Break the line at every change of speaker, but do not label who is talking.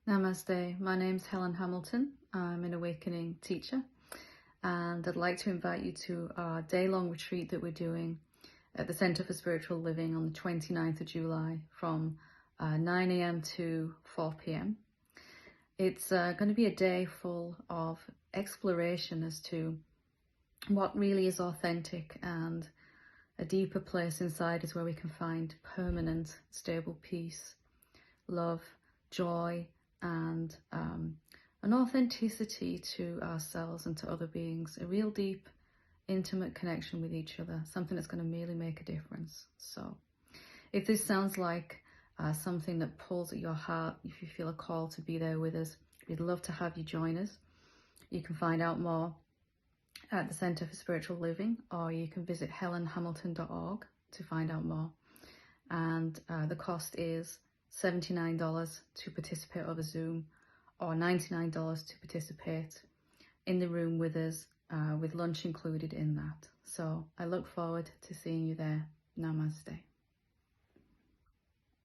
Namaste, my name's Helen Hamilton. I'm an awakening teacher and I'd like to invite you to our day-long retreat that we're doing at the Centre for Spiritual Living on the 29th of July from 9 a.m. to 4 p.m. It's going to be a day full of exploration as to what really is authentic, and a deeper place inside is where we can find permanent, stable peace, love, joy, and an authenticity to ourselves and to other beings, a real deep, intimate connection with each other, something that's going to really make a difference. So if this sounds like something that pulls at your heart, if you feel a call to be there with us, we'd love to have you join us. You can find out more at the Centre for Spiritual Living, or you can visit helenhamilton.org to find out more. And the cost is $79 to participate over Zoom, or $99 to participate in the room with us, with lunch included in that. So I look forward to seeing you there. Namaste.